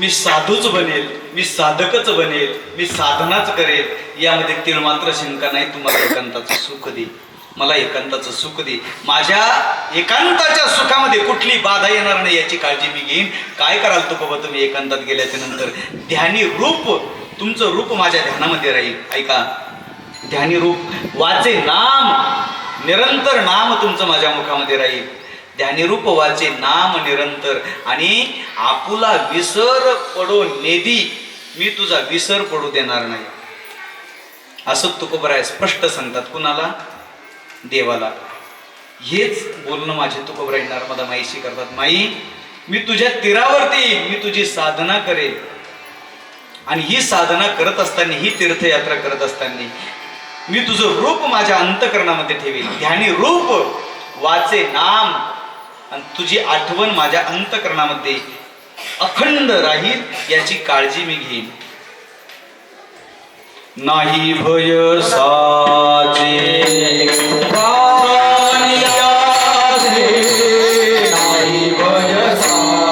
मी साधूच बनेल, मी साधकच बनेल, मी साधनाच करेल, यामध्ये तीळ मात्र शंका नाही. तुम्हाला एकांताचं सुख दे, मला एकांताचं सुख दे. माझ्या एकांताच्या सुखामध्ये कुठली बाधा येणार नाही याची काळजी मी घेईन. काय कराल तुकोबा तुम्ही एकांतात गेल्याच्या नंतर? ध्यानी रूप, तुमचं रूप माझ्या ध्यानामध्ये राहील. ऐका, ध्यानी रूप वाचे नाम, निरंतर नाम तुमचं माझ्या मुखामध्ये राहील. ध्यानी रूप वाचे नाम निरंतर, आणि आपुला विसर पडो नेदी, मी तुझा विसर पडू देणार नाही. असं तुकोबराय स्पष्ट सांगतात. कुणाला? देवाला. हेच बोलणं माझे तुकोबराय नर्मदा माईशी करतात. माई, मी तुझ्या तीरावरती मी तुझी साधना करेल, आणि ही साधना करत असताना, ही तीर्थयात्रा करत असताना मी तुझं रूप माझ्या अंतकरणामध्ये ठेवेल. ध्यानी रूप वाचे नाम, आणि तुझी आठवण माझ्या अंतकरणामध्ये अखंड राहील याची काळजी मी घेईन. नाही भय साचे नाही भय साचे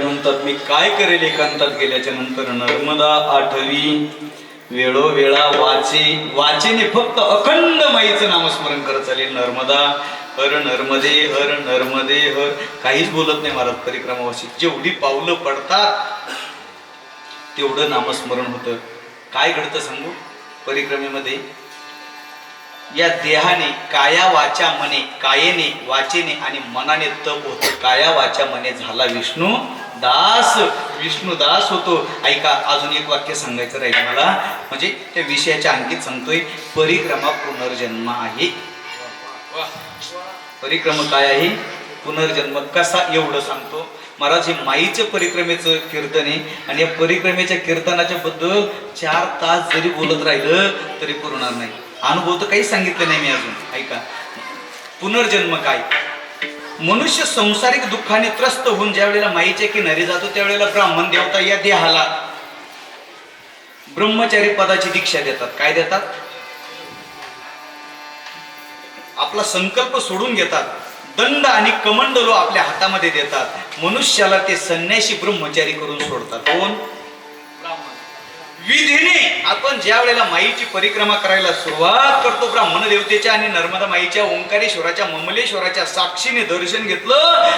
म्हणतात. मी काय करेल एकांतात गेल्याच्या नंतर? नर्मदा आठवी वेळोवेळा वाचेने फक्त अखंड माईचं नामस्मरण करत चालेल. नर्मदा हर नर्मदे हर नर्मदे हर. काहीच बोलत नाही महाराज परिक्रमावासी. जेवढी पावलं पडतात तेवढं नामस्मरण होतं. काय घडतं सांगू परिक्रमेमध्ये? या देहाने काया वाचा मने, कायेने वाचेने आणि मनाने तप होत. काया वाचा मने झाला विष्णू दास, विष्णू दास होतो. ऐका, अजून एक वाक्य सांगायचं राहील मला, म्हणजे त्या विषयाच्या अंकित सांगतोय. परिक्रमा पुनर्जन्म आहे. परिक्रम काय आहे? पुनर्जन्म. कसा? एवढं सांगतो महाराज. हे माईच्या परिक्रमेचं कीर्तन आहे, आणि या परिक्रमेच्या कीर्तनाच्या बद्दल 4 तास जरी बोलत राहिलं तरी पुरणार नाही. अनुभव तर काही सांगितलं नाही मी अजून. ऐका, पुनर्जन्म काय? मनुष्य संसारिक दुःखाने त्रस्त होऊन ज्या वेळेला माईच्या किनारी जातो त्यावेळेला ब्राह्मण देवता या देहाला ब्रह्मचारी पदाची दीक्षा देतात. काय देतात? आपला संकल्प सोडून घेतात. दंड आणि कमंडलो आपल्या हातामध्ये देतात. मनुष्याला ते संन्यासी ब्रह्मचारी करून सोडतात. कोण? विधीने आपण ज्या वेळेला माईची परिक्रमा करायला सुरुवात करतो, ब्राह्मण देवतेच्या आणि नर्मदा माईच्या ओंकारेश्वराच्या ममलेश्वराच्या साक्षीने दर्शन घेतलं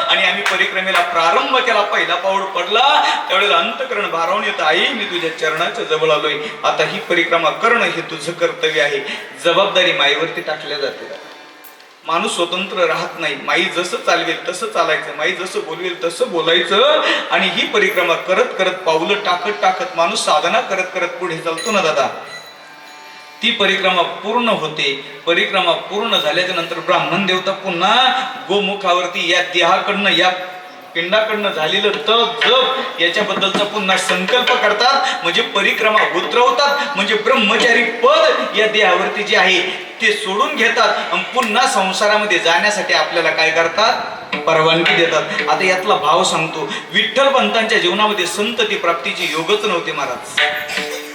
आणि आम्ही परिक्रमेला प्रारंभ केला, पहिला पाऊल पडला, त्यावेळेला अंतकरण भारावून येतं. आई, मी तुझ्या चरणाच्या जवळ आलोय, आता ही परिक्रमा करणं हे तुझं कर्तव्य आहे. जबाबदारी माईवरती टाकल्या जाते. माणूस स्वतंत्र राहत नाही. माई जसं चालवेल तसं चालायचं, माई जसं बोलवेल तसं बोलायचं. आणि ही परिक्रमा करत करत, पावलं टाकत टाकत माणूस साधना करत करत पुढे चालतो ना दादा. ती परिक्रमा पूर्ण होते. परिक्रमा पूर्ण झाल्याच्या नंतर ब्राह्मण देवता पुन्हा गोमुखावरती या देहाकडनं, या पिंडाकडनं झालेलं तप जप याच्याबद्दलचा पुन्हा संकल्प करतात. म्हणजे परिक्रमा उतरवतात. म्हणजे ब्रह्मचारी पद या देहावरती जे आहे ते सोडून घेतात आणि पुन्हा संसारामध्ये जाण्यासाठी आपल्याला काय करतात? परवानगी देतात. आता यातला भाव सांगतो. विठ्ठल पंतांच्या जीवनामध्ये संतती प्राप्तीची योगच नव्हते महाराज.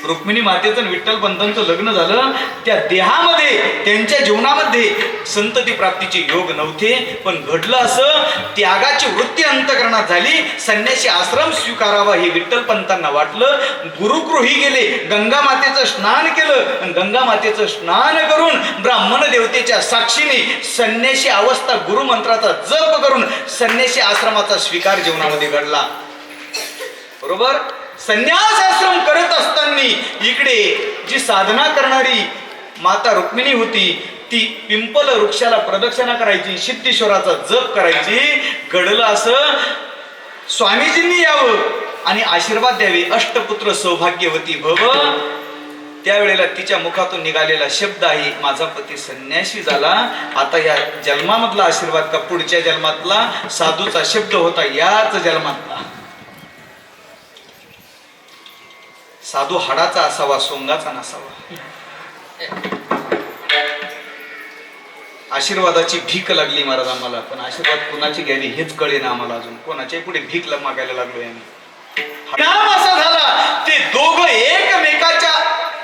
रुक्मिणी मातेचं विठ्ठल पंतांचं लग्न झालं, त्या देहामध्ये त्यांच्या जीवनामध्ये संतती प्राप्तीचे योग नव्हते. पण घडलं असं, त्यागाची वृत्ती अंतकरणात झाली. संन्यासी आश्रम स्वीकारावा हे विठ्ठल पंतांना वाटलं. गुरुगृही गेले, गंगा मातेचं स्नान केलं आणि गंगा मातेचं स्नान करून ब्राह्मण देवतेच्या साक्षीने संन्यासी अवस्था गुरुमंत्राचा जप करून संन्यासी आश्रमाचा स्वीकार जीवनामध्ये घडला. बरोबर. संन्यास आश्रम करत असताना इकडे जी साधना करणारी माता रुक्मिणी होती ती पिंपल वृक्षाला प्रदक्षिणा करायची, सिद्धेश्वराचा जप करायची. घडलं असं स्वामीजींनी यावं आणि आशीर्वाद द्यावे, अष्टपुत्र सौभाग्यवती भव. त्यावेळेला तिच्या मुखातून निघालेला शब्द आहे, माझा पती संन्यासी झाला. आता या जन्मामधला आशीर्वाद का पुढच्या जन्मातला? साधूचा शब्द होता याच जन्मातला. साधू हाडाचा असावा, सोंगाचा नसावा. आशीर्वादाची भीक लागली महाराज आम्हाला, पण आशीर्वाद कोणाची घ्यावी हेच कळेना आम्हाला अजून. कोणाच्या पुढे भीक मागायला लागलोय आम्ही. नाम असा झाला ते दोघं एकमेकाच्या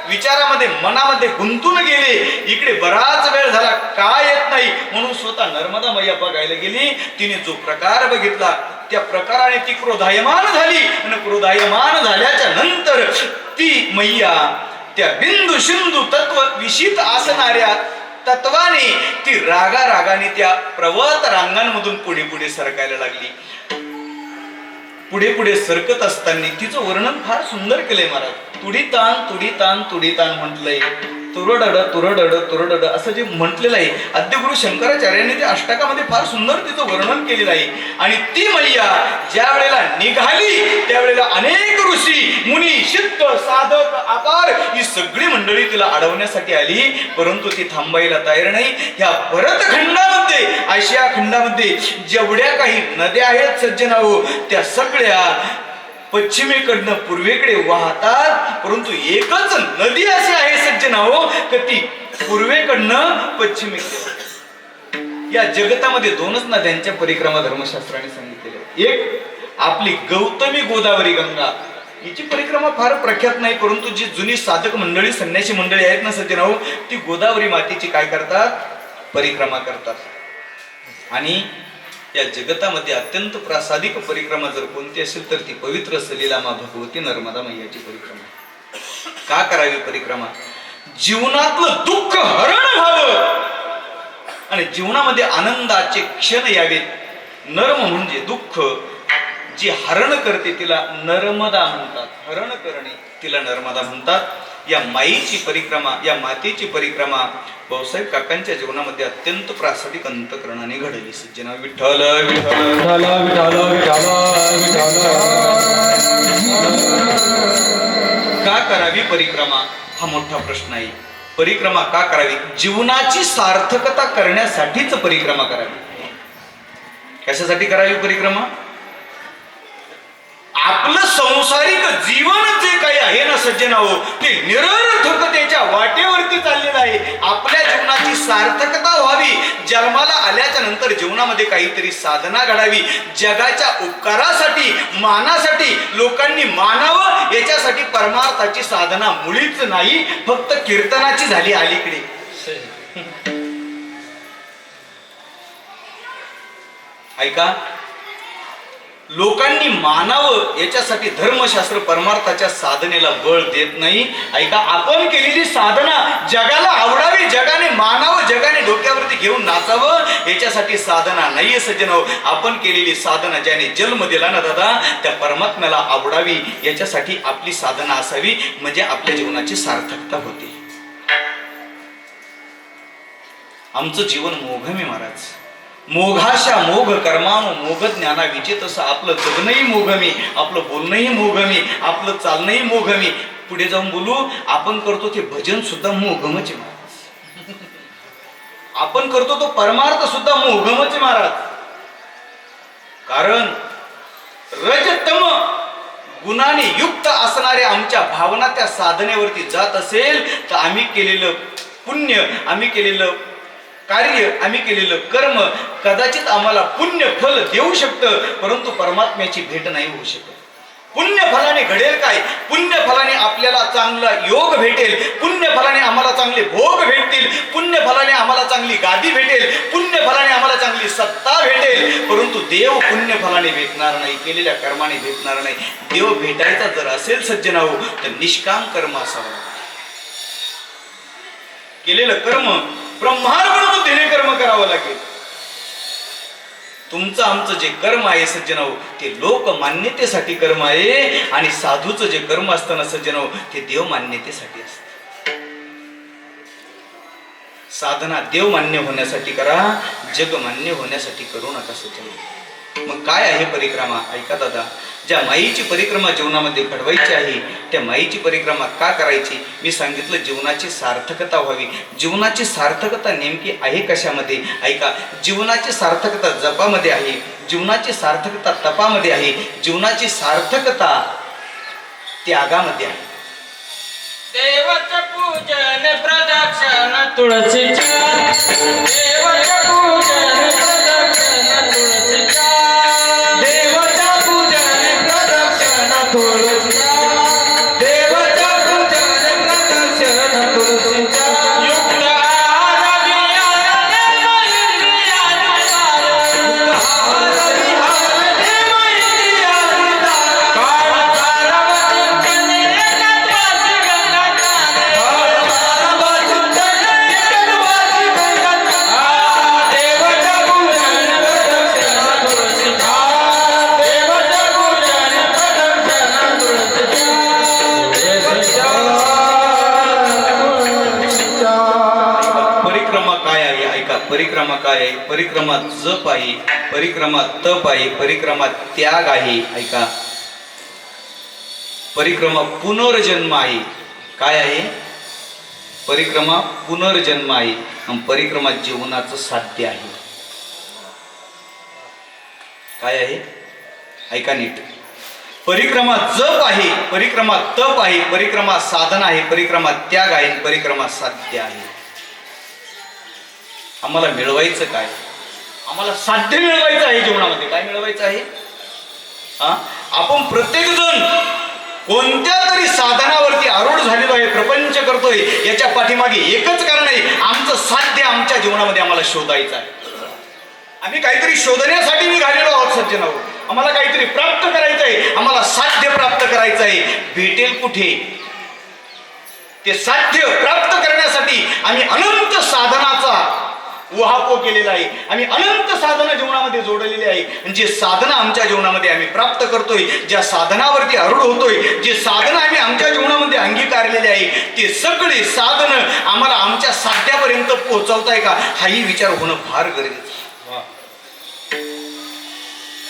विचारामध्ये मनामध्ये गुंतून गेले. इकडे बराच वेळ झाला काय येत नाही म्हणून स्वतः नर्मदा मैया बघायला गेली. तिने जो प्रकार बघितला त्या प्रकाराने ती क्रोधायमान झाली आणि क्रोधायमान झाल्याच्या नंतर ती मैया त्या बिंदू शिंदू तत्व विशित असणाऱ्या तत्वाने ती रागाने त्या पर्वत रांगांमधून पुढे पुढे सरकायला लागली. पुढे पुढे सरकत असताना तिचं वर्णन फार सुंदर केलंय महाराज. तुडी तान म्हटलंय, तुरडड असं जे म्हटलेलं आहे आद्यगुरु शंकराचार्यांनी त्या अष्टकामध्ये फार सुंदर तिचं वर्णन केलेलं आहे. आणि ती मैया ज्या वेळेला निघाली त्यावेळेला अनेक ऋषी मुनी सिद्ध साधक अपार ही सगळी मंडळी तिला अडवण्यासाठी आली, परंतु ती थांबायला तयार नाही. ह्या भरतखंडामध्ये, आशिया खंडामध्ये जेवढ्या काही नद्या आहेत सज्जनाओ, त्या सगळ्या पश्चिमेकडनं पूर्वेकडे वाहतात, परंतु एकच नदी अशी आहे सज्जनाओ की ती पूर्वेकडनं पश्चिमेकडे. या जगतामध्ये दोनच नद्यांच्या परिक्रमा धर्मशास्त्राने सांगितलेल्या. एक आपली गौतमी गोदावरी गंगा, हिची परिक्रमा फार प्रख्यात नाही, परंतु जी जुनी साधक मंडळी संन्यासी मंडळी आहेत ना सज्जनाओ, ती गोदावरी मातेची काय करतात? परिक्रमा करतात. आणि या जगतामध्ये अत्यंत प्रासादिक परिक्रमा जर कोणती असेल तर ती पवित्र सलीलामा भगवती नर्मदा मैयाची परिक्रमा. का करावी परिक्रमा? जीवनातलं दुःख हरण व्हावं आणि जीवनामध्ये आनंदाचे क्षण यावेत. नर्म म्हणजे दुःख, जी हरण करते तिला नर्मदा म्हणतात. हरण करणे तिला नर्मदा म्हणतात. या माईची परिक्रमा, या मातेची परिक्रमा भाऊसाहेब काकांच्या जीवनामध्ये अत्यंत प्रासादिक अंतकरणाने घडली. सज्जना विठ्ठल विठ्ठल विठ्ठल विठ्ठल. का करावी परिक्रमा हा मोठा प्रश्न आहे. परिक्रमा का करावी? जीवनाची सार्थकता करण्यासाठीच परिक्रमा करावी. कशासाठी करावी परिक्रमा? आपलं संसारिक जीवन जे काही आहे ना सज्जनाओ, ते निरर्थकतेच्या वाटेवरती चाललेलं आहे. आपल्या जीवनाची सार्थकता व्हावी, जन्माला आल्याच्या नंतर जीवनामध्ये काहीतरी साधना घडावी, जगाच्या उपकारासाठी, मानासाठी लोकांनी मानावं, याच्यासाठी परमार्थाची साधना मुळीच नाही, फक्त कीर्तनाची झाली अलीकडे. ऐका, लोकांनी मानावं याच्यासाठी धर्मशास्त्र परमार्थाच्या साधनेला बळ देत नाही. ऐका, आपण केलेली साधना जगाला आवडावी, जगाने मानावं, जगाने डोक्यावरती घेऊन नाचावं, याच्यासाठी साधना नाहीये सज्जनो. आपण केलेली साधना ज्याने जन्म दिला ना दादा, त्या परमात्म्याला आवडावी याच्यासाठी आपली साधना असावी, म्हणजे आपल्या जीवनाची सार्थकता होते. आमचं जीवन मोघमे महाराज. मोघाशा मोघ कर्मानो मोघ ज्ञाना विचे. तसं आपलं जगणंही मोघमी, आपलं बोलणंही मोघमी, आपलं चालणंही मोघमी. पुढे जाऊन बोलू, आपण करतो ते भजन सुद्धा मोघमच महाराज. आपण करतो तो परमार्थ सुद्धा मोघमच महाराज. कारण रजतम गुणाने युक्त असणाऱ्या आमच्या भावना त्या साधनेवरती जात असेल तर आम्ही केलेलं पुण्य, आम्ही केलेलं कार्य, आम्ही केलेलं कर्म कदाचित आम्हाला पुण्य फल देऊ शकतं, परंतु परमात्म्याची भेट नाही होऊ शकत. पुण्य फलाने घडेल काय? पुण्य फलाने आपल्याला चांगला योग भेटेल, पुण्य फलाने आम्हाला चांगले भोग भेटतील, पुण्य फलाने आम्हाला चांगली गादी भेटेल, पुण्य फलाने आम्हाला चांगली सत्ता भेटेल, परंतु देव पुण्य फलाने भेटणार नाही, केलेल्या कर्माने भेटणार नाही. देव भेटायचा जर असेल सज्जनाओ तर निष्काम कर्म असावं. केलेलं कर्म ब्रह्मार्पण बुद्धीने कर्म करावं लागेल. तुमचं आमचं जे कर्म आहे सज्जनो ते लोक मान्यतेसाठी कर्म आहे आणि साधूचं जे कर्म असतं ना सज्जनो ते देव मान्यतेसाठी असतं. साधना देव मान्य होण्यासाठी करा, जग मान्य होण्यासाठी करू नका सज्जनो. मग काय आहे परिक्रमा? ऐका दादा, ज्या माईची परिक्रमा जीवनामध्ये घडवायची आहे त्या माईची परिक्रमा का करायची? मी सांगितलं जीवनाची सार्थकता व्हावी. जीवनाची सार्थकता नेमकी आहे कशामध्ये? ऐका, जीवनाची सार्थकता जपामध्ये आहे, जीवनाची सार्थकता तपामध्ये आहे, जीवनाची सार्थकता त्यागामध्ये आहे. देवाचं पूजन प्रदक्षिण तुळशीच्या, देवाचं पूजन प्रदक्षिण तुळशीच्या, देवाचं पूजन प्रदक्षिण तुळशीच्या, देवाचं पूजन प्रदक्षिण तुळशीच्या. युक्त आरवी आरते मैत्रियानु तार, युक्त आरवी आरते मैत्रियानु तार, काळ तारावं चिंतने एकात्वाची गंगा तारे, काळ तारावं चिंतने एकात्वाची गंगा तारे. देवाचं पूजन प्रदक्षिण तुळशीच्या, देवाचं पूजन प्रदक्षिण तुळशीच्या, तुळशीच्या. परिक्रमा काय आहे? ऐका, परिक्रमा काय आहे? परिक्रमा जप आहे, परिक्रमा तप आहे, परिक्रमा त्याग आहे. ऐका, परिक्रमा पुनर्जन्म आहे. काय आहे? परिक्रमा पुनर्जन्म आहे आणि परिक्रमा जीवनाचं साध्य आहे. काय आहे? ऐका नीट. परिक्रमा जप आहे, परिक्रमा तप आहे, परिक्रमा साधना आहे, परिक्रमा त्याग आहे, परिक्रमा साध्य आहे. आम्हाला मिळवायचं काय? आम्हाला साध्य मिळवायचं आहे जीवनामध्ये. काय मिळवायचं आहे? आपण प्रत्येक जण कोणत्या तरी साधनावरती आरूढ झालेलो आहे, प्रपंच करतोय. याच्या पाठीमागे एकच कारण आहे, आमचं साध्य आमच्या जीवनामध्ये आम्हाला शोधायचं आहे. आम्ही काहीतरी शोधण्यासाठी निघालेलो आहोत सज्जन आहोत. आम्हाला काहीतरी प्राप्त करायचं आहे, आम्हाला साध्य प्राप्त करायचं आहे. भेटेल कुठे? ते साध्य प्राप्त करण्यासाठी आम्ही अनंत साधनाचा उहापोह केलेला आहे. आम्ही अनंत साधना जीवनामध्ये जोडलेली आहे. आणि जे साधना आमच्या जीवनामध्ये आम्ही प्राप्त करतोय, ज्या साधनावरती आरूढ होतोय, जे साधना आम्ही आमच्या जीवनामध्ये अंगीकारलेले आहे, ते सगळे साधन आम्हाला आमच्या साध्यापर्यंत पोहोचवताय का? हाही विचार होणं फार गरजेचं आहे.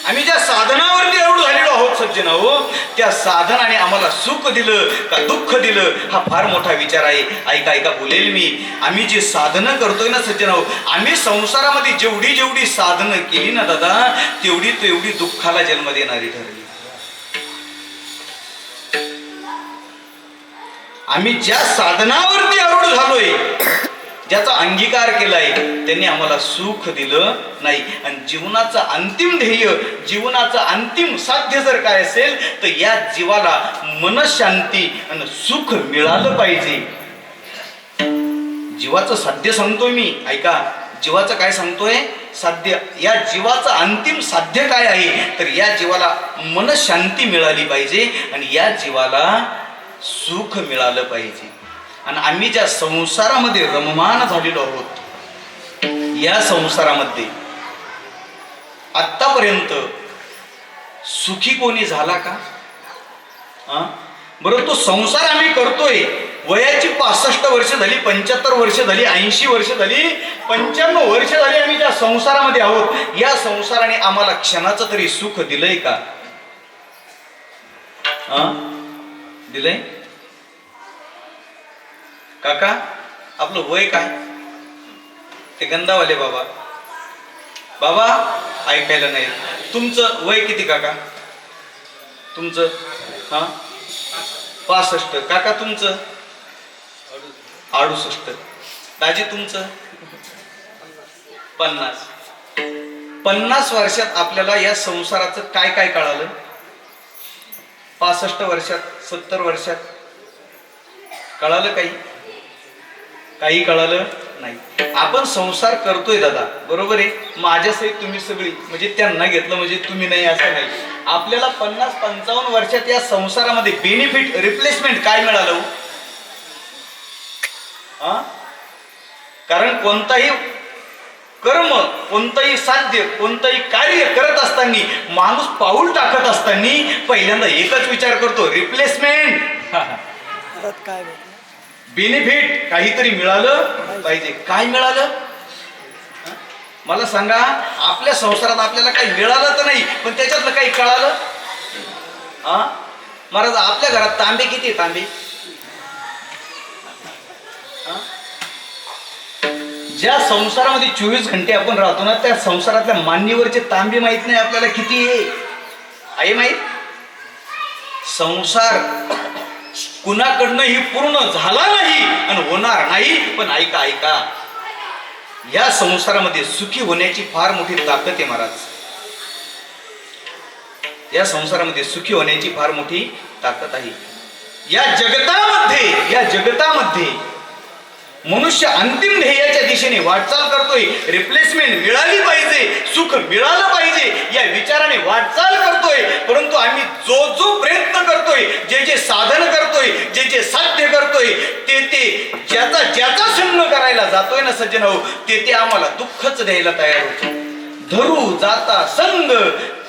आम्ही ज्या साधनावरती आरूढ झालेलो आहोत सज्जन हो, त्या साधनाने आम्हाला सुख दिलं का दुःख दिलं हा फार मोठा विचार आहे. ऐका ऐका बोलेल मी. आम्ही जे साधनं करतोय ना सज्जन हो, आम्ही संसारामध्ये जेवढी जेवढी साधनं केली ना दादा, तेवढी तेवढी दुःखाला जन्म देणारी ठरली. आम्ही ज्या साधनावरती आरूढ झालोय, ज्याचा अंगीकार केलाय, त्यांनी आम्हाला सुख दिलं नाही. आणि जीवनाचं अंतिम ध्येय, जीवनाचं अंतिम साध्य जर काय असेल तर या जीवाला मनशांती आणि सुख मिळालं पाहिजे. जीवाचं साध्य सांगतोय मी. ऐका, जीवाचं काय सांगतोय? साध्य. या जीवाचं अंतिम साध्य काय आहे? तर या जीवाला मनशांती मिळाली पाहिजे आणि या जीवाला सुख मिळालं पाहिजे. आणि आम्ही ज्या संसारामध्ये रममान झालेलो आहोत, या संसारामध्ये आतापर्यंत सुखी कोणी झाला का? बरं, तो संसार आम्ही करतोय, वयाची 65 वर्ष झाली, 75 वर्ष झाली, 80 वर्ष झाली, 95 वर्ष झाली, आम्ही ज्या संसारामध्ये आहोत, या संसाराने आम्हाला क्षणाचं तरी सुख दिलंय का? दिलंय? काका, आपलं वय काय? ते गंधावाले बाबा बाबा ऐकायला नाही. तुमचं वय किती काका? तुमचं 65. काका तुमचं 68. दाजी तुमचं 50. 50 वर्षात आपल्याला या संसाराचं काय काय कळालं? 65 वर्षात, 70 वर्षात कळालं काही? काही कळालं नाही. आपण संसार करतोय दादा, बरोबर आहे. माझ्यासहित तुम्ही सगळी, म्हणजे त्यांना घेतलं म्हणजे तुम्ही नाही असं नाही. आपल्याला 50-55 वर्षात या संसारामध्ये बेनिफिट, रिप्लेसमेंट काय मिळालं? कारण कोणताही कर्म, कोणतंही साध्य, कोणतंही कार्य करत असताना, माणूस पाऊल टाकत असताना पहिल्यांदा एकच विचार करतो, रिप्लेसमेंट. परत काय भेटलं? बेनिफिट, काहीतरी मिळालं पाहिजे. काय मिळालं मला सांगा? आपल्या संसारात आपल्याला काही मिळालं तर नाही, पण त्याच्यातलं काही कळालं? महाराज, आपल्या घरात तांबे किती आहे? तांबे ज्या संसारामध्ये 24 घंटे आपण राहतो ना, त्या संसारातल्या मान्यवरचे तांबे माहित नाही आपल्याला किती आहे माहित? संसार कुणाकडनंही पूर्ण झाला नाही आणि होणार नाही, पण ऐका, या संसारामध्ये सुखी होण्याची फार मोठी ताकद आहे महाराज. या संसारामध्ये सुखी होण्याची फार मोठी ताकद आहे. या जगतामध्ये मनुष्य अंतिम ध्येयाच्या दिशेने वाटचाल करतोय. रिप्लेसमेंट मिळाली पाहिजे, सुख मिळालं पाहिजे या विचाराने वाटचाल करतोय. परंतु आम्ही जो प्रयत्न करतोय, जे साधन करतोय, जे साध्य करतोय, ते ज्याचा संग करायला जातोय ना सज्जनो, ते आम्हाला दुःखच द्यायला तयार होतो. धरू जाता संग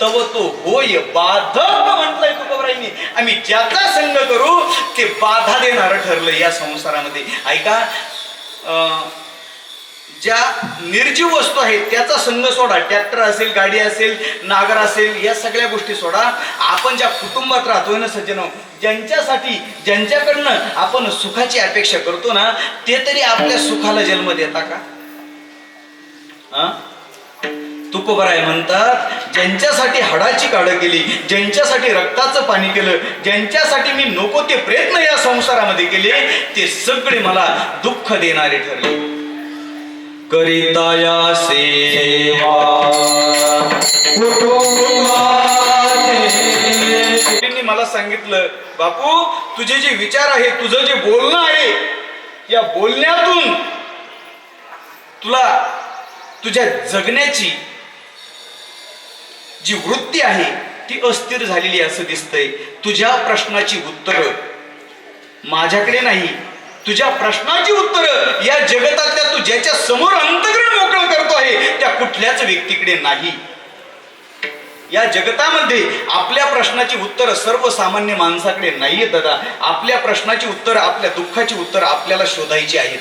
तव तो होय बाधक म्हटलंय तुकोबराईंनी. आम्ही ज्याचा संग करू ते बाधा देणारं ठरलं या संसारामध्ये. ऐका, ज्या निर्जीव वस्तू आहेत त्याचा संघ सोडा. ट्रॅक्टर असेल, गाडी असेल, नागर असेल, या सगळ्या गोष्टी सोडा. आपण ज्या कुटुंबात राहतोय ना सज्जनो, ज्यांच्याकडनं आपण सुखाची अपेक्षा करतो ना, ते तरी आपल्या सुखाला जन्म देता का? तुकोबराय म्हणतात, ज्यांच्यासाठी हाडाची काढं केली, ज्यांच्यासाठी रक्ताचं पाणी केलं, ज्यांच्यासाठी मी नको ते प्रयत्न या संसारामध्ये केले, ते सगळे मला दुःख देणारे ठरले. करिता या सेवा कुटुंबाने मला सांगितलं, बापू तुझे जे विचार आहे, तुझं जे बोलणं आहे, या बोलण्यातून तुला तुझ्या जगण्याची जी वृत्ती आहे ती अस्थिर झालेली असं दिसतंय. तुझ्या प्रश्नाची उत्तरं माझ्याकडे नाही, तुझ्या प्रश्नाची उत्तरं या जगतातल्या तू ज्याच्या समोर अंतःकरण मोकळं करतो आहे त्या कुठल्याच व्यक्तीकडे नाही. या जगतामध्ये आपल्या प्रश्नाची उत्तरं सर्वसामान्य माणसाकडे नाहीये दादा. आपल्या प्रश्नाची उत्तरं, आपल्या दुःखाची उत्तरं आपल्याला शोधायची आहेत.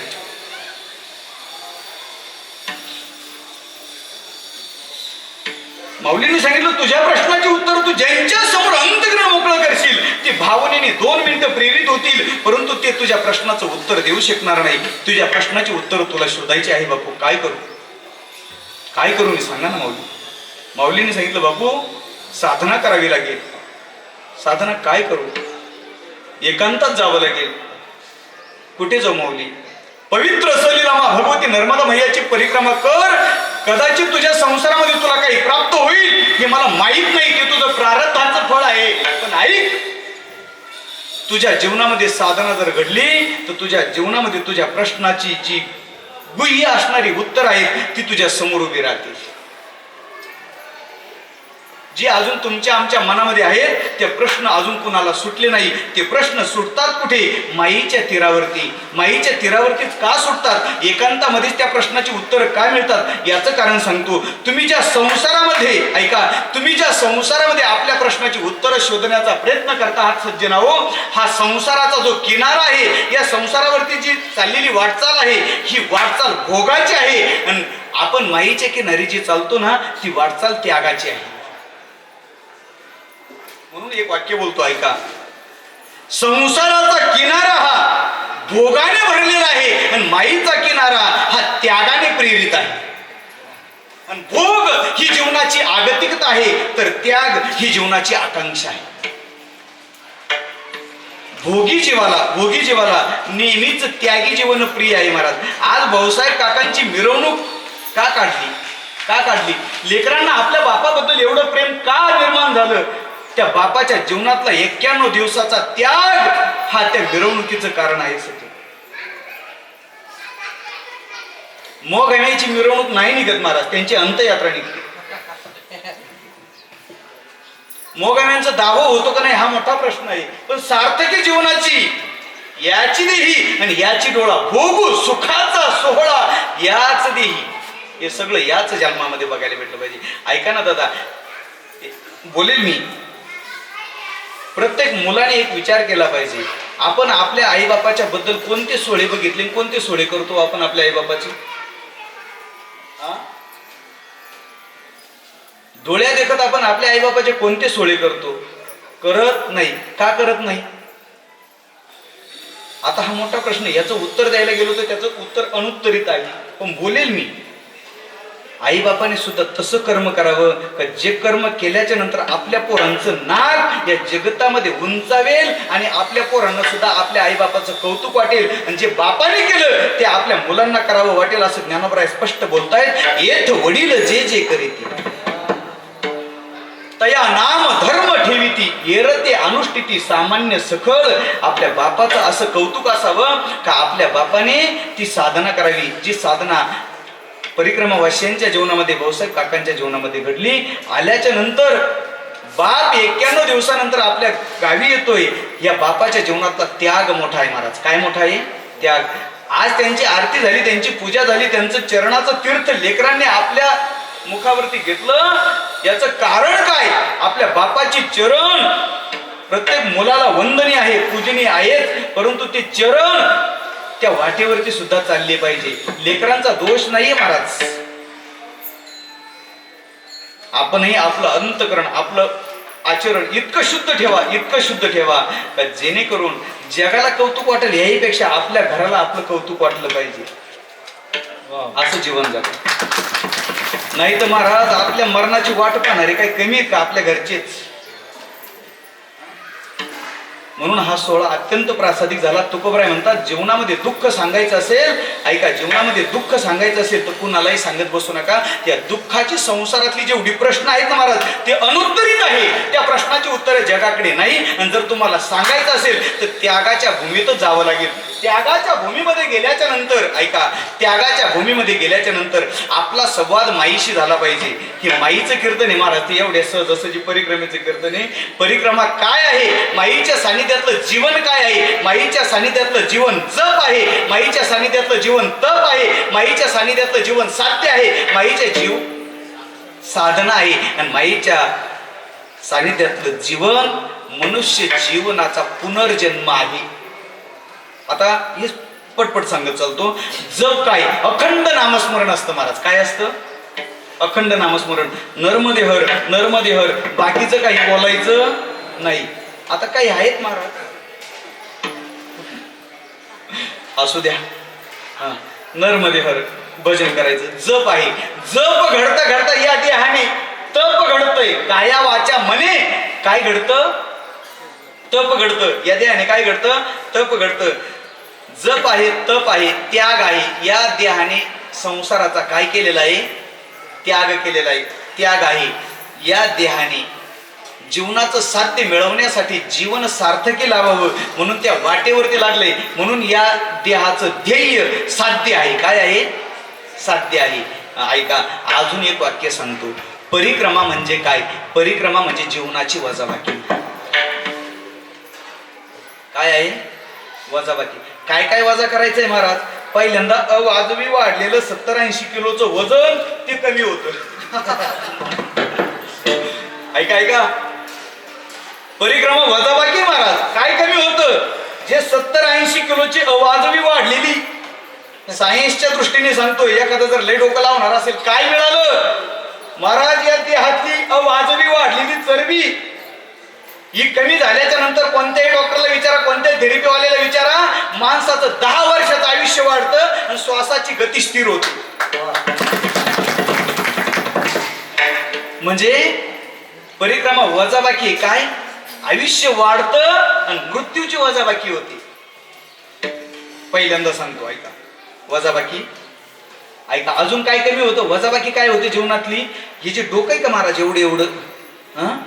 माऊलींनी सांगितलं, तुझ्या प्रश्नाची उत्तर तू ज्यांच्या समोर अंतःकरण मोकळं करशील ते भावनेने 2 मिनिटं प्रेरित होतील, परंतु ते तुझ्या प्रश्नाचं उत्तर देऊ शकणार नाही. तुझ्या प्रश्नाची उत्तर तुला शोधायची आहे. बापू काय करू मी सांगा ना माऊली. माऊलींनी सांगितलं, बापू साधना करावी लागेल. साधना काय करू? एकांतात जावं लागेल. कुठे जाऊ माऊली? पवित्र सलीलामा भगवती नर्मदा मैयाची परिक्रमा कर. कदाचित तुझ्या संसारामध्ये तुला काही प्राप्त होईल हे मला माहित नाही, ते तुझं प्रारब्धाचं फळ आहे. पण ऐक, तुझ्या जीवनामध्ये साधना जर घडली तर तुझ्या जीवनामध्ये तुझ्या प्रश्नाची जी गुह्य असणारी उत्तर आहेत ती तुझ्या समोर उभी राहतील. जे अजून तुमच्या आमच्या मनामध्ये आहेत ते प्रश्न अजून कुणाला सुटले नाही. ते प्रश्न सुटतात कुठे? माईच्या तीरावरती. माईच्या तीरावरतीच का सुटतात? एकांतामध्येच त्या प्रश्नाची उत्तरं काय मिळतात याचं कारण सांगतो. तुम्ही ज्या संसारामध्ये, ऐका, तुम्ही ज्या संसारामध्ये आपल्या प्रश्नाची उत्तरं शोधण्याचा प्रयत्न करता आहात सज्जनाओ, हा संसाराचा जो किनारा आहे, या संसारावरती जी चाललेली वाटचाल आहे ही वाटचाल भोगाची आहे. आणि आपण माईच्या किनारी जी चालतो ना ती वाटचाल त्यागाची आहे. म्हणून एक वाक्य बोलतो, ऐका, संसाराचा किनारा हा भोगाने भरलेला आहे आणि माईचा किनारा हा त्यागाने प्रेरित आहे. आणि भोग ही जीवनाची आगतिकता आहे तर त्याग ही जीवनाची आकांक्षा आहे. भोगी जीवाला नेहमीच त्यागी जीवन प्रिय आहे. महाराज, आज भाऊसाहेब काकांची मिरवणूक का काढली? लेकरांना आपल्या बापाबद्दल एवढं प्रेम का निर्माण झालं? त्या बापाच्या जीवनातला 91 दिवसाचा त्याग हा त्या मिरवणुकीचं कारण आहे. मोगण्याची मिरवणूक नाही निघत महाराज, त्यांची अंत्ययात्रा निघते. मोगण्यांचा दावा होतो का नाही हा मोठा प्रश्न आहे. पण सार्थकी जीवनाची याची देही आणि याची डोळा भोगू सुखाचा सोहळा याच देही हे सगळं याच जन्मामध्ये बघायला भेटलं पाहिजे. ऐका ना दादा, बोलेल मी, प्रत्येक मुलाने एक विचार केला पाहिजे. आपण आपल्या आईबापाच्या बद्दल कोणते सोळे बघितले, कोणते सोळे करतो आपण आपल्या आईबापाचे? डोळ्या देखत आपण आपल्या आईबापाचे कोणते सोळे करतो? करत नाही. का करत नाही? आता हा मोठा प्रश्न आहे. याचं उत्तर द्यायला गेलो तर त्याचं उत्तर अनुत्तरित आहे. पण बोलेल मी, आईबापाने सुद्धा तसं कर्म करावं का जे कर्म केल्याच्या नंतर आपल्या पोरांचं नाक या जगतामध्ये उंचावेल आणि आपल्या पोरांना सुद्धा आपल्या आईबापाचं कौतुक वाटेल. आणि जे बापाने केलं ते आपल्या मुलांना करावं वाटेल असं ज्ञानोबराय स्पष्ट बोलतायत. येथ वडील जे जे करीती तया नाम धर्म ठेवीती येरते अनुष्ठिती सामान्य सखळ. आपल्या बापाचं असं कौतुक असावं का आपल्या बापाने ती साधना करावी जी साधना परिक्रमावासियांच्या जीवनामध्ये, भाऊसाहेब काकांच्या जीवनामध्ये घडली. आल्याच्या नंतर बाप 91 दिवसानंतर आपल्या गावी येतोय. या बापाच्या जीवनातला त्याग मोठा आहे महाराज. काय मोठा आहे? त्याग. आज त्यांची आरती झाली, त्यांची पूजा झाली, त्यांचं चरणाचं तीर्थ लेकरांनी आपल्या मुखावरती घेतलं. याचं कारण काय? आपल्या बापाची चरण प्रत्येक मुलाला वंदनीय आहे, पूजनीय आहेत, परंतु ते चरण त्या वाटेवरती सुद्धा चालले पाहिजे. लेकरांचा दोष नाहीये महाराज. आपणही आपलं अंतकरण, आपलं आचरण इतकं शुद्ध ठेवा, इतकं शुद्ध ठेवा का जेणेकरून जगाला कौतुक वाटेल याहीपेक्षा आपल्या घराला आपलं कौतुक वाटलं पाहिजे. असं जीवन जगा. नाही तर महाराज आपल्या मरणाची वाट पाहणारे काही कमी आहेत का आपल्या घरचेच? म्हणून हा सोहळा अत्यंत प्रासादिक झाला. तुकोबराय म्हणतात, जीवनामध्ये दुःख सांगायचं असेल, ऐका, जीवनामध्ये दुःख सांगायचं असेल तर कुणालाही सांगत बसू नका. त्या दुःखाची संसारातली जेवढी प्रश्न आहेत ना महाराज ते अनुत्तरित आहे. त्या प्रश्नाची उत्तरे जगाकडे नाही. आणि जर तुम्हाला सांगायचं असेल तर त्यागाच्या भूमीतच जावं लागेल. त्यागाच्या भूमीमध्ये गेल्याच्या नंतर, ऐका, त्यागाच्या भूमीमध्ये गेल्याच्या नंतर आपला संवाद माईशी झाला पाहिजे. हे माईचं कीर्तन आहे महाराज. ते एवढे सहज असं जे परिक्रमेचं कीर्तन आहे. परिक्रमा काय आहे? माईच्या सानिध्यातलं जीवन काय आहे? माईच्या सानिध्यातलं जीवन जप आहे. माईच्या सानिध्यातलं जीवन तप आहे. माईच्या सानिध्यातलं जीवन साध्य आहे. माईच्या जीव साधना आहे. आणि माईच्या सानिध्यातलं जीवन मनुष्य जीवनाचा पुनर्जन्म आहे. आता हे पटपट सांगत चालतो. जप काय? अखंड नामस्मरण असतं महाराज. काय असतं? अखंड नामस्मरण. नर्मदे हर, नर्मदे हर. बाकीचं काही बोलायचं नाही. आता काही आहेत महाराज, असू द्या. हा, नर्मदे हर भजन करायचं. जप आहे. जप घडता घडता या देहाने तप घडतंय. काया वाचा मने काय घडतं? तप घडतं. या देहाने काय घडतं? तप घडतं. जप आहे, तप आहे, त्याग आहे. या देहाने संसाराचा काय केलेला आहे? त्याग केलेला आहे. त्याग आहे. या देहाने जीवनाचं साध्य मिळवण्यासाठी जीवन सार्थकी लावावं म्हणून त्या वाटेवरती लागले. म्हणून या देहाचं ध्येय साध्य आहे. काय आहे? साध्य आहे. ऐका, अजून एक वाक्य सांगतो. परिक्रमा म्हणजे काय? परिक्रमा म्हणजे जीवनाची वजाबाकी. काय आहे? वजाबाकी. काय काय वजा करायचंय महाराज? पहिल्यांदा अवाजवी वाढलेलं 70-80 किलोचं वजन ते कमी होतं. ऐका ऐका, परिक्रमा वजाबाकी महाराज. काय कमी होतं? जे 70-80 किलोची अवाजवी वाढलेली, सायन्सच्या दृष्टीने सांगतोय, एखादं जर लय डोकं लावणार असेल, काय मिळालं महाराज? या देहातली अवाजवी वाढलेली चरबी ही कमी झाल्याच्या नंतर कोणत्याही डॉक्टरला विचारा, कोणत्याही थेरपीवाल्याला विचारा, माणसाचं 10 वर्षाचं आयुष्य वाढतं आणि श्वासाची गती स्थिर होते. म्हणजे परिक्रमा वजाबाकी. काय? आयुष्य वाढतं आणि मृत्यूची वजाबाकी होती. पहिल्यांदा सांगतो, ऐका, वजाबाकी. ऐका, अजून काय कमी होतं? वजाबाकी काय होते जीवनातली? हे जे डोकं आहे का महाराज, एवढं एवढं,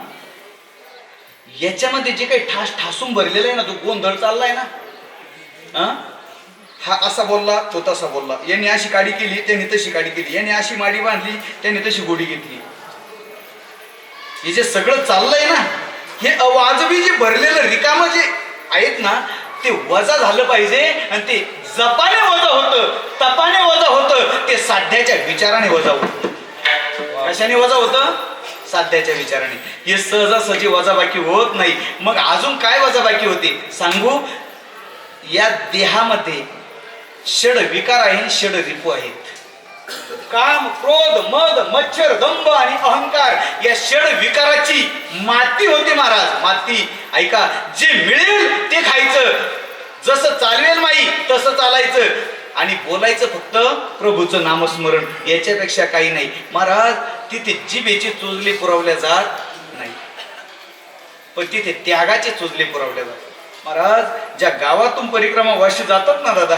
याच्यामध्ये जे काही ठास ठासून भरलेला आहे ना, तो गोंधळ चाललाय ना. हा असा बोलला, तो तसा बोलला, यांनी अशी काडी केली, त्यांनी तशी काडी केली, यांनी अशी माडी बांधली, त्यांनी तशी गोडी घेतली. हे जे सगळं चाललंय ना, हे अवाजवी जे भरलेलं रिकामं जे आहेत ना, ते वजा झालं पाहिजे. आणि ते जपाने वजा होतं, तपाने वजा होतं, ते साध्याच्या विचाराने वजा होतं. कशाने वजा होतं? साध्याच्या विचाराने. हे सहजासहजी वजाबाकी होत नाही. मग अजून काय वजाबाकी होते सांगू? या देहामध्ये षड विकार आहे, षड रिपू आहेत. काम, क्रोध, मद, मच्छर, दंभ आणि अहंकार या षड विकाराची माती होती महाराज. माती. ऐका, जे मिळेल ते खायचं, जसं चालवेल माई तसं चालायचं आणि बोलायचं फक्त प्रभूचं नामस्मरण, याच्यापेक्षा काही नाही महाराज. तिथे जिभेचे चोचले पुरवल्या जात नाही, पण तिथे त्यागाचे चोचले पुरवल्या जातात महाराज. ज्या गावातून परिक्रमा वाशी जातात ना दादा,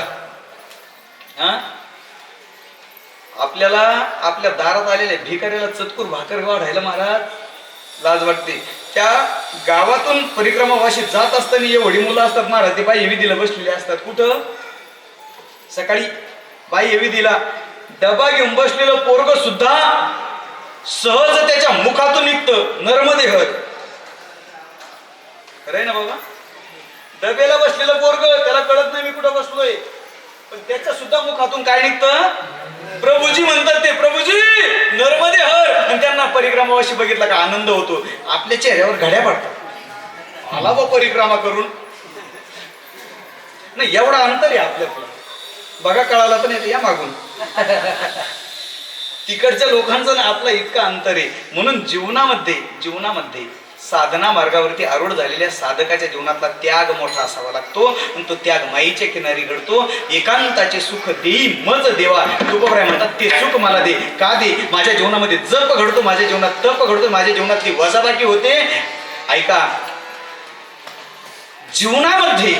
आपल्याला आपल्या दारात आलेल्या भिकाऱ्याला चतकुर भाकर वाढायला महाराज लाज वाटते. त्या गावातून परिक्रमा वाशी जात असताना एवढी मुलं असतात महाराज, ते बाई विधीला बसलेले असतात. कुठं? सकाळी बाई विधीला डबा घेऊन बसलेलं पोरग सुद्धा सहज त्याच्या मुखातून निघतं नर्मदे हर. खरंय ना बाबा? डब्याला बसलेलं पोरग, त्याला कळत नाही मी कुठं बसलोय, पण त्याच्या सुद्धा मुखातून काय निघतं? प्रभूजी म्हणतात. ते प्रभूजी नर्मदे हर. आणि त्यांना परिक्रमावाशी बघितला का आनंद होतो, आपल्या चेहऱ्यावर घड्या पडतात. आला बा परिक्रमा करून. नाही एवढा अंतर आहे आपल्यातलं, बघा कळाला तर नाही या मागून. तिकडच्या लोकांचं ना आपला इतका अंतर आहे. म्हणून जीवनामध्ये साधना मार्गावरती आरूढ झालेल्या साधकाच्या जीवनातला त्याग मोठा असावा लागतो, आणि तो त्याग माईच्या किनारी घडतो. एकांताचे सुख देई मज देवा. तुकोबराय म्हणतात, ते सुख मला दे. का दे? माझ्या जीवनामध्ये जप घडतो, माझ्या जीवनात तप घडतो, माझ्या जीवनातली वजाबाकी होते. ऐका, जीवनामध्ये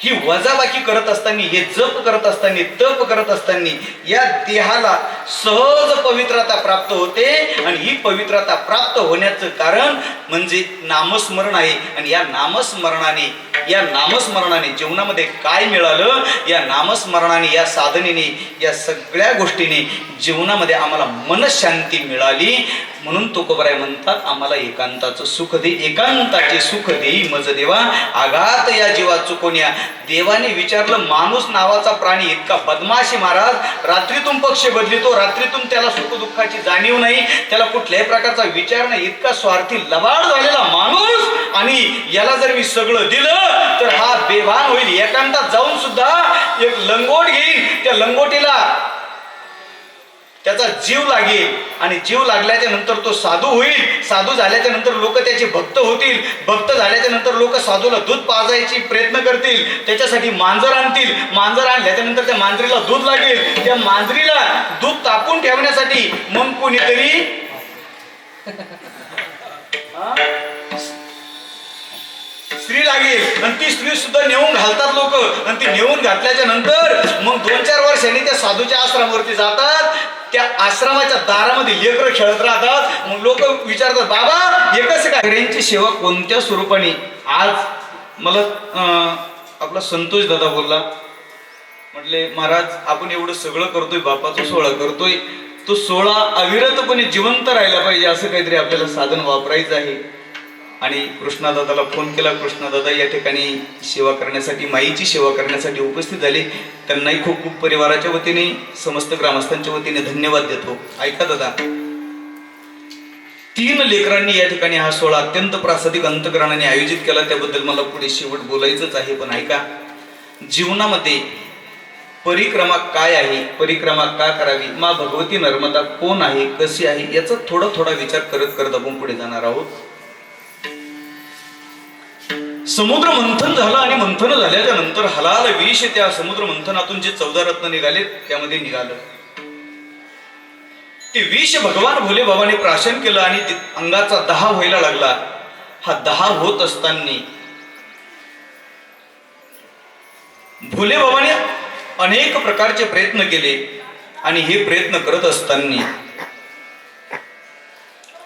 ही वजाबाकी करत असताना, हे जप करत असताना, तप करत असताना या देहाला सहज पवित्रता प्राप्त होते. आणि ही पवित्रता प्राप्त होण्याचं कारण म्हणजे नामस्मरण आहे. आणि या नामस्मरणाने जीवनामध्ये काय मिळालं? या नामस्मरणाने, या साधनेने, या सगळ्या गोष्टीने जीवनामध्ये आम्हाला मनशांती मिळाली. म्हणून तुकोबराय म्हणतात, आम्हाला एकांताचं सुख दे. एकांताचे सुख देई मज देवा. आघात या जीवा चुकोन्या. देवाने विचारलं, माणूस नावाचा प्राणी इतका बदमाशी महाराज, रात्रीतून पक्ष बदलितो, रात्रीतून त्याला सुख दुःखाची जाणीव नाही, त्याला कुठल्याही प्रकारचा विचार नाही, इतका स्वार्थी लबाड झालेला माणूस, आणि याला जर मी सगळं दिलं तर हा बेभान होईल. एकांतात जाऊन सुद्धा एक लंगोट घेईल, त्या लंगोटीला त्याचा जीव लागेल, आणि जीव लागल्याच्या नंतर तो साधू होईल. साधू झाल्याच्या नंतर लोक त्याचे भक्त होतील. भक्त झाल्याच्या नंतर लोक साधूला दूध पाजायची प्रयत्न करतील, त्याच्यासाठी मांजर आणतील. मांजर आणल्याच्या नंतर त्या मांजरीला दूध लागेल. त्या मांजरीला दूध तापून ठेवण्यासाठी मग कोणीतरी स्त्री लागेल, आणि ती स्त्री सुद्धा नेऊन घालतात लोक. आणि ती नेऊन घातल्याच्या नंतर मग 2-4 वर्षांनी त्या साधूच्या आश्रमावरती जातात. त्या आश्रमाच्या दारामध्ये लेकरं खेळत राहतात. मग लोक विचारतात, बाबा हे कसं काय? यांची सेवा कोणत्या स्वरूपाने? आज मला आपला संतोष दादा बोलला, म्हटले महाराज आपण एवढं सगळं करतोय, बापाचा सोहळा करतोय, तो सोहळा अविरतपणे जिवंत राहिला पाहिजे, असं काहीतरी आपल्याला साधन वापरायचं आहे. आणि कृष्णादादाला फोन केला. कृष्णादादा या ठिकाणी सेवा करण्यासाठी, माईची सेवा करण्यासाठी उपस्थित झाले. त्यांनाही खूप खूप परिवाराच्या वतीने, समस्त ग्रामस्थांच्या वतीने धन्यवाद देतो. ऐका दादा, 3 लेकरांनी या ठिकाणी हा सोहळा अत्यंत प्रासादिक अंतकरणाने आयोजित केला, त्याबद्दल मला पुढे शेवट बोलायचंच आहे. पण ऐका, जीवनामध्ये परिक्रमा काय आहे, परिक्रमा का करावी, मा भगवती नर्मदा कोण आहे, कशी आहे, याचा थोडा विचार करत करत आपण पुढे जाणार आहोत. समुद्र मंथन झालं, आणि मंथन झाल्याच्या नंतर हलाल विष त्या समुद्र मंथनातून जे 14 रत्न निघाले त्यामध्ये निघालं. ते विष भगवान भोले बाबाने प्राशन केलं, आणि अंगाचा दाह व्हायला लागला. हा दाह होत असताना भोले बाबाने अनेक प्रकारचे प्रयत्न केले, आणि हे प्रयत्न करत असताना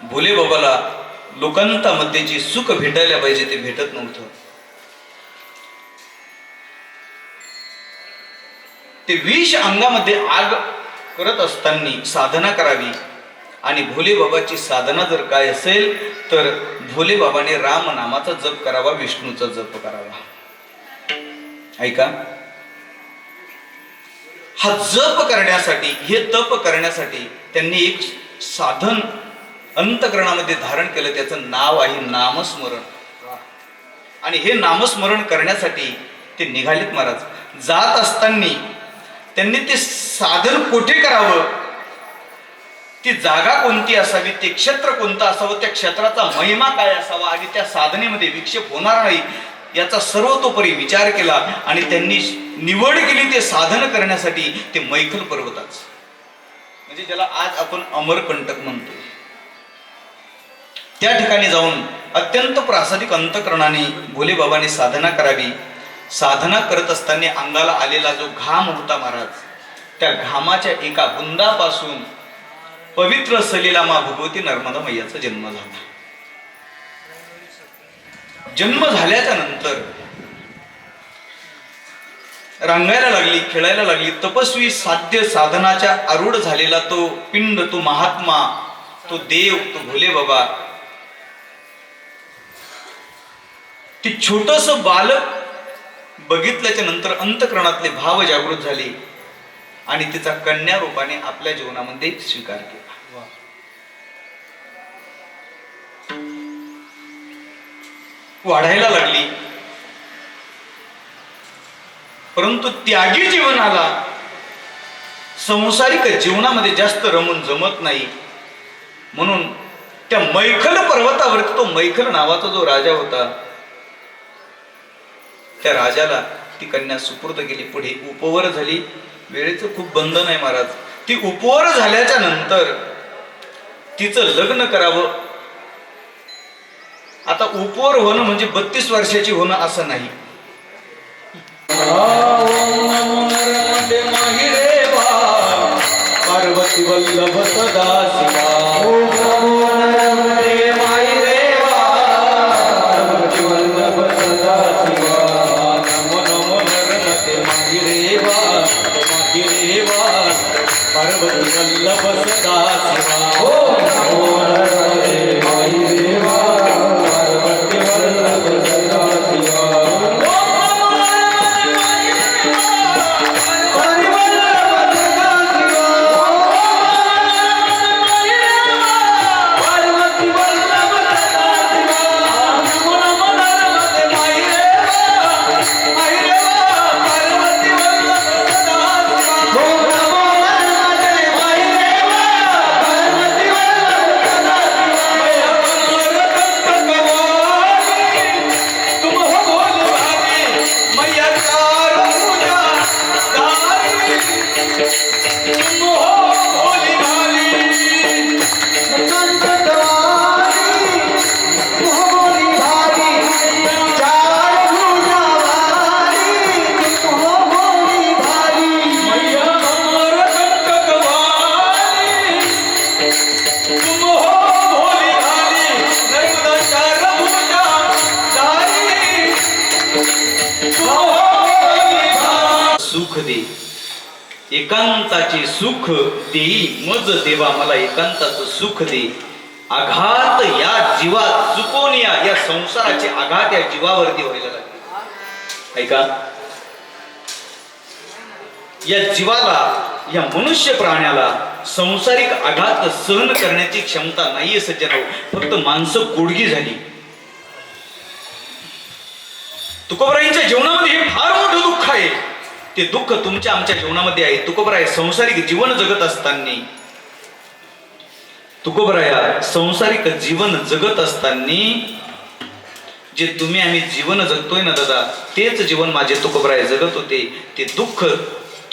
भोले बाबाला लोकांतामध्ये जे सुख भेटायला पाहिजे ते भेटत नव्हतं. ते विष अंगामध्ये आग करत असताना साधना करावी, आणि भोले बाबाची साधना जर काय असेल तर भोले बाबाने राम नामाचा जप करावा, विष्णूचा जप करावा. ऐका, हा जप करण्यासाठी, हे तप करण्यासाठी त्यांनी एक साधन अंतकरणामध्ये धारण केलं. त्याचं नाव आहे नामस्मरण. आणि हे नामस्मरण करण्यासाठी ते निघालेत महाराज. जात असताना त्यांनी ते साधन कुठे करावं, ती जागा कोणती असावी, ते क्षेत्र कोणतं असावं, त्या क्षेत्राचा महिमा काय असावा आणि त्या साधनेमध्ये विक्षेप होणार नाही याचा सर्वतोपरी विचार केला. आणि त्यांनी निवड केली ते साधन करण्यासाठी ते मैखल पर्वताच, म्हणजे ज्याला आज आपण अमरकंटक म्हणतो, त्या ठिकाणी जाऊन अत्यंत प्रासादिक अंतकरणाने भोलेबाबांनी साधना करावी. साधना करत असताना अंगाला आलेला जो घाम होता महाराज, त्या घामाच्या एका बुंदापासून पवित्र सलीला मा भगवती नर्मदा मैयाचा जन्म झाला. जन्म झाल्याच्या नंतर रंगायला लागली, खेळायला लागली. तपस्वी साध्य साधनाच्या आरूढ झालेला तो पिंड, तो महात्मा, तो देव, तो भोले बाबा, ती छोटस बालक बघितल्याच्या नंतर अंतकरणातले भाव जागृत झाले आणि तिचा कन्या रूपाने आपल्या जीवनामध्ये स्वीकार केला. वाढायला लागली, परंतु त्यागी जीवनाला संसारिक जीवनामध्ये जास्त रमून जमत नाही. म्हणून त्या मैखल पर्वतावरती तो मैखल नावाचा जो राजा होता, त्या राजाला ती कन्या सुपूर्द केली. पुढे उपवर झाली. वेळेचं खूप बंधन आहे महाराज. ती उपवर झाल्याच्या नंतर तिचं लग्न करावं. आता उपवर होणं म्हणजे 32 वर्षाची होणं असं नाही. पार्वती वल्लभ सदा शिवा. पार्वती वल्लभ सदा शिवा. हो नमो माई देवा. पार्वती वल्लभ सदा शिवा. सुख दे, एकांताचे सुख देई मज देवा, मला एकांताचं सुख दे. आघात या जीवा चुकवून या संसाराचे आघात या जीवावरती व्हायला लागले. ऐका, या जीवाला, या मनुष्य प्राण्याला संसारिक आघात सहन करण्याची क्षमता नाहीये सज्जनो. फक्त माणसं गुडगी झाली. तुकोबराईंच्या जीवनामध्ये हे फार मोठं दुःख आहे. ते दुःख तुमच्या आमच्या जीवनामध्ये आहे. तुकोबराय संसारिक जीवन जगत असताना, तुकोबराया संसारिक जीवन जगत असताना जे तुम्ही आम्ही जीवन जगतोय ना दादा, तेच जीवन माझे तुकोबराय जगत होते. ते दुःख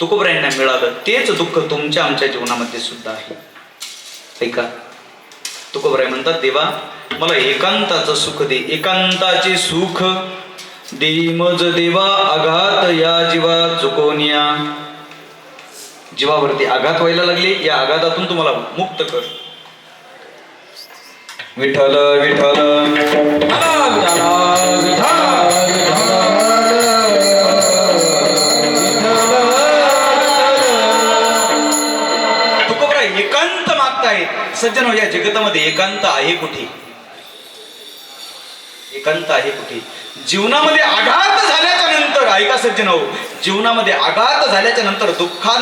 तुकोबरायांना मिळालं, तेच दुःख तुमच्या आमच्या जीवनामध्ये सुद्धा आहे. ऐका, तुकोबराय म्हणतात, देवा मला एकांताचं सुख दे, एकांताचे सुख देई मज देवा. आघात या जीवा चुकोनिया. जीवावरती आघात व्हायला लागले, या आघातातून तुम्हाला मुक्त कर. विठ्ठल विठ्ठल तुकोबराय एकांत मागतायत. सज्जन, या जगतामध्ये एकांत आहे कुठे? एकांत आहे कुठे? जीवनामध्ये आघात झाल्याच्या नंतर, ऐका सज्जन, जीवनामध्ये आघात झाल्याच्या नंतर दुःखाने